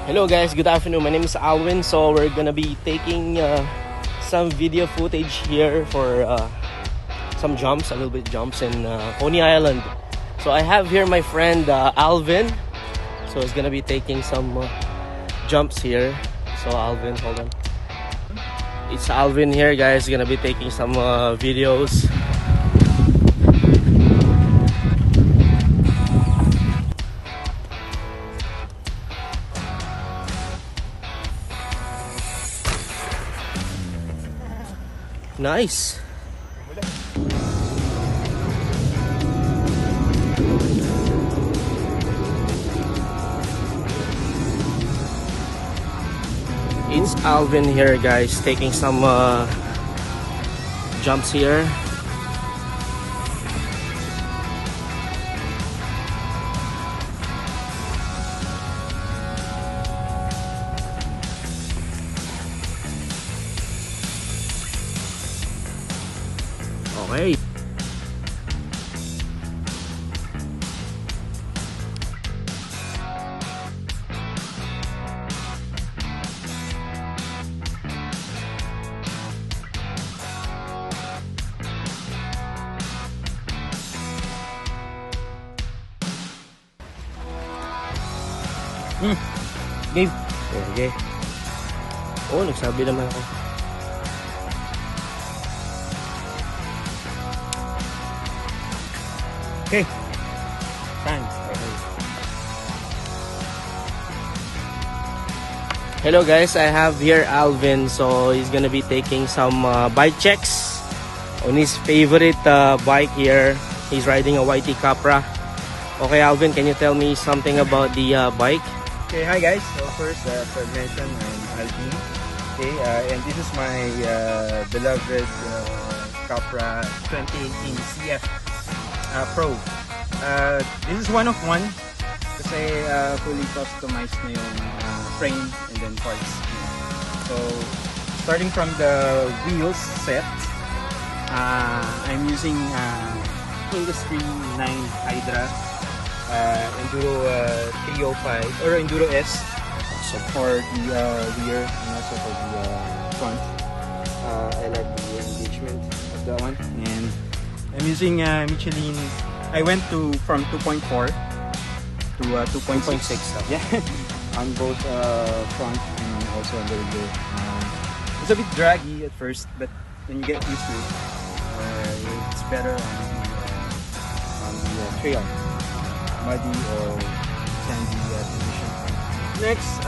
Hello guys, good afternoon. My name is Alwin. So we're gonna be taking some video footage here for some jumps, a little bit jumps in Coney Island. So I have here my friend Alvin. So he's gonna be taking some jumps here. So Alvin, hold on. It's Alvin here, guys. Gonna be taking some videos. Nice. It's Alvin here, guys, taking some jumps here. Okay. Game. Okay. Oh, nagsabi naman ako. Okay. Thanks. Okay. Hello guys, I have here Alvin. So he's gonna be taking some bike checks on his favorite bike here. He's riding a YT Capra. Okay, Alvin, can you tell me something about the bike? Okay, hi guys. So first, as I mentioned, I'm Alvin. Okay, and this is my beloved Capra 2018 CF Pro. This is one of one kasi fully customized na yung frame and then parts. So starting from the wheels set, I'm using Industry 9 Hydra Enduro 305 or Enduro S. So for the rear and also for the front, I like the engagement of that one. And I'm using Michelin. I went from 2.4 to 2.6. Yeah, on both front and also on the rear. It's a bit draggy at first, but when you get used to it, it's better on the trail, muddy or sandy condition. Next,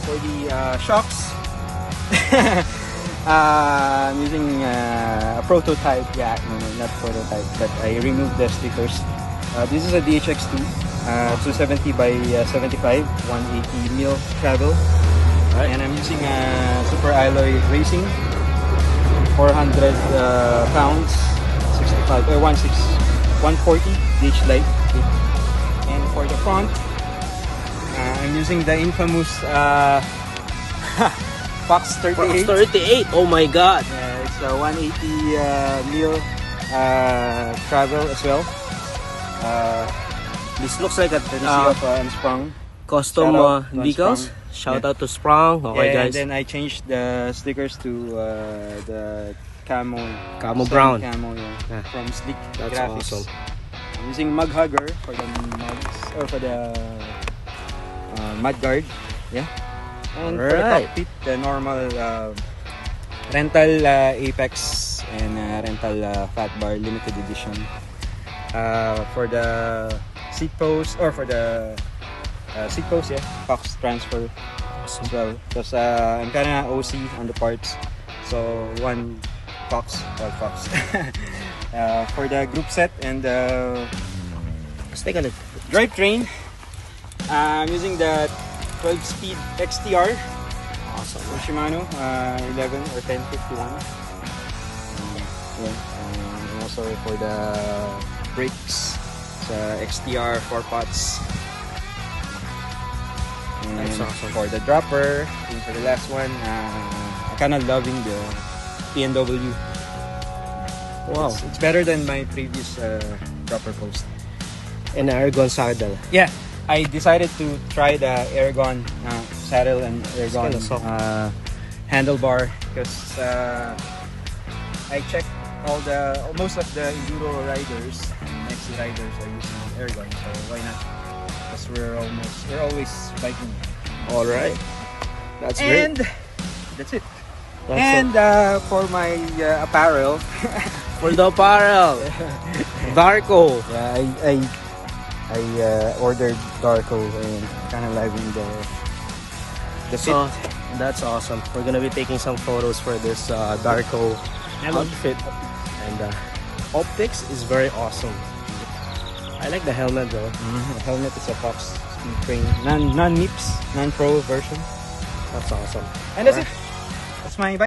for the shocks. I'm using a prototype, no, not prototype, but I removed the stickers. This is a DHX2, 270 by 75, 180 mil travel. Right. And I'm using Super Alloy Racing, 400 pounds, 65 or 140 DH Light. And for the front, I'm using the infamous Fox 38. Fox 38, oh my god. Yeah, it's a 180 mil travel as well. This looks like a Tennessee of Sprung. Custom decals. Shout out to Sprung. Okay, yeah, guys. And then I changed the stickers to the camo brown. Camo, yeah, from Slick That's Graphics. awesome. I'm using mug hugger for the mugs or for the mud guard. Yeah. And for the cockpit, the normal rental Apex and rental Fat Bar limited edition. For the seat post or for the seat post, yeah, Fox transfer as well. Because I'm kinda OC on the parts, so one Fox, all Fox. For the group set and Let's take a look. drivetrain, I'm using the 12-speed XTR. Awesome. Shimano 11 or 1051. Yeah. And also for the brakes, XTR 4 pots. And That's awesome. for the dropper, and for the last one, I'm kind of loving the PNW. Wow. It's better than my previous dropper post. And Aragon saddle. Yeah, I decided to try the Airgon saddle and Airgon kinda soft. handlebar because I checked most of the enduro riders and XC riders are using Airgon, so why not? Because we're always biking. All right. That's And great. that's it. That's And for my apparel, For the apparel, Dharco. yeah, I ordered dharco and kind of liking the fit. So that's awesome. We're gonna be taking some photos for this Dharco outfit, and optics is very awesome. I like the helmet though. The helmet is a Fox Speed Train, non-MIPS, non-pro version. That's awesome. And that's Alright. it. That's my bike.